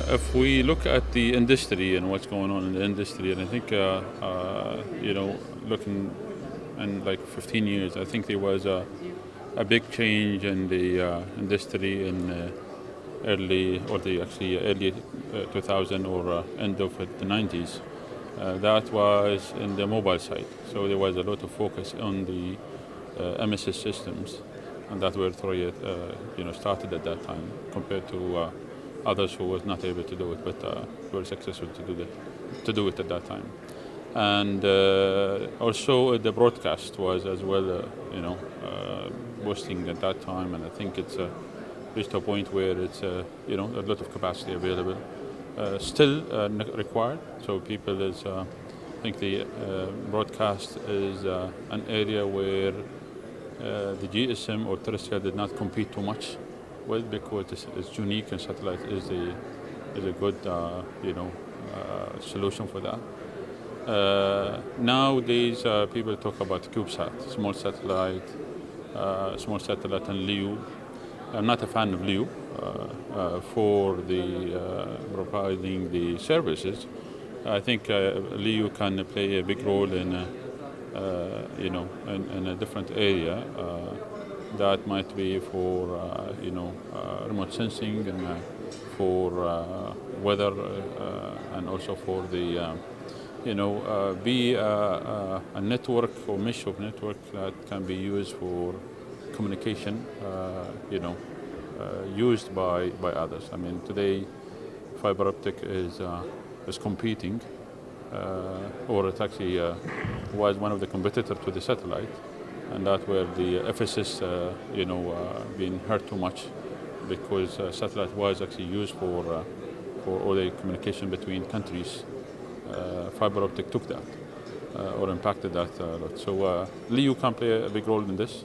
if we look at the industry and what's going on in the industry, and I think, looking in like 15 years, I think there was a big change in the industry in early 2000 or end of the 90s. That was in the mobile side. So there was a lot of focus on the MSS systems, and that's where Thuraya, started at that time, compared to others who was not able to do it, but were successful to do it at that time. And also the broadcast was as well, boosting at that time, and I think it's reached a point where it's a lot of capacity available, still required. So people is, I think the broadcast is an area where the GSM or terrestrial did not compete too much with, because it's unique, and satellite is a good solution for that. Nowadays, people talk about CubeSat, small satellite and LEO. I'm not a fan of LEO for the providing the services. I think LEO can play a big role in a different area that might be for remote sensing, and for weather, and also for the be a network or mesh of network that can be used for communication, used by others. I mean, today fiber optic is competing, or it actually was one of the competitors to the satellite, and that where the FSS being hurt too much, because satellite was actually used for all the communication between countries. Fiber optic took that or impacted that a lot. So LEO can play a big role in this,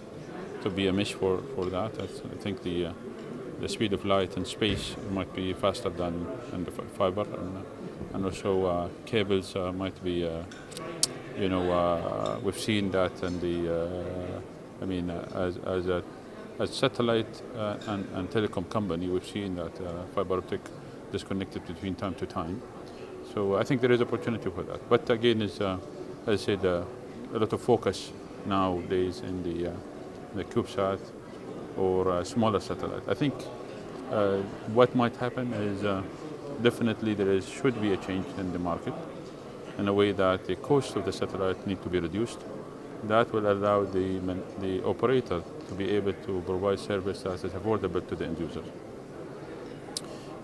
to be a mesh for that. I think the speed of light in space might be faster than the fiber, and also cables might be, we've seen that in the, as satellite and telecom company, we've seen that fiber optic disconnected between time to time. So I think there is opportunity for that. But again, as I said, a lot of focus nowadays in the CubeSat or smaller satellite. I think what might happen is definitely should be a change in the market, in a way that the cost of the satellite need to be reduced. That will allow the operator to be able to provide service that is affordable to the end user.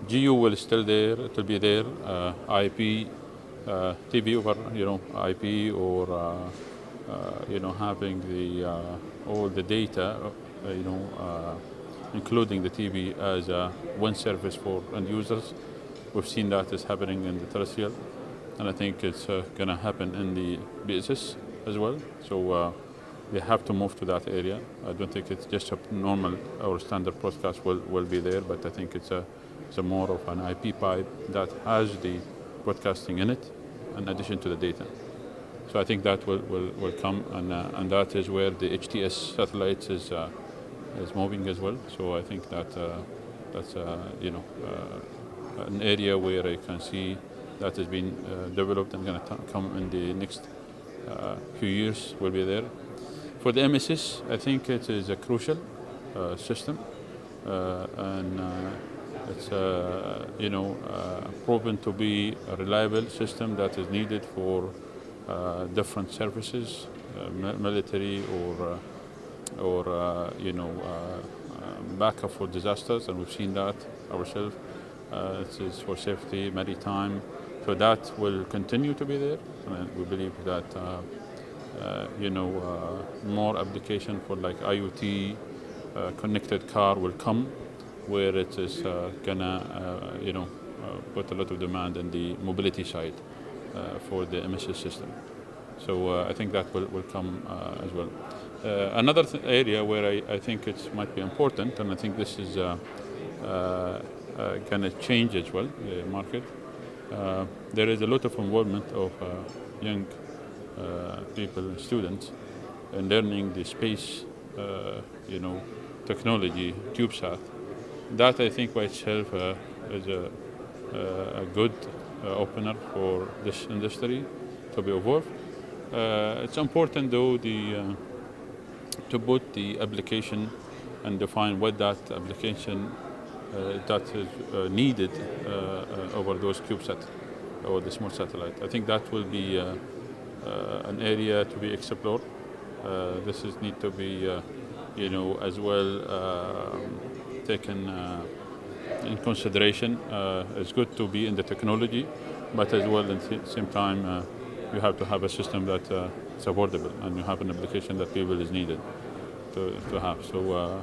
GU will still there. It will be there. IP, TV over IP, or having all the data, including the TV as one service for end users. We've seen that is happening in the terrestrial, and I think it's going to happen in the BSS as well. So they have to move to that area. I don't think it's just a normal or standard broadcast will be there, but I think it's a more of an IP pipe that has the broadcasting in it, in addition to the data. So I think that will come, and that is where the HTS satellites is moving as well. So I think that that's an area where I can see that has been developed and going to come in the next few years, will be there. For the MSS, I think it is a crucial system, and it's proven to be a reliable system that is needed for different services, military or backup for disasters, and we've seen that ourselves. It is for safety, maritime, so that will continue to be there. And we believe that more application for like IoT, connected car will come, where it is gonna put a lot of demand in the mobility side for the MSS system. So I think that will come as well. Another area where I think it might be important, and I think this is gonna change as well, the market. There is a lot of involvement of young people, students, in learning the space, technology, CubeSat. That I think by itself is a good opener for this industry to be evolved. It's important though to put the application and define what that application that is needed over those CubeSat or the small satellite. I think that will be an area to be explored. This is need to be, as well taken in consideration. It's good to be in the technology, but as well at the same time, you have to have a system that is affordable, and you have an application that people is needed to have. So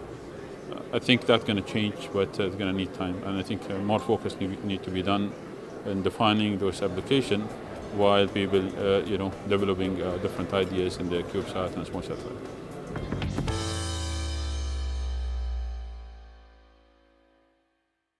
I think that's going to change, but it's going to need time, and I think more focus need to be done in defining those applications while people, developing different ideas in the CubeSat and small satellite.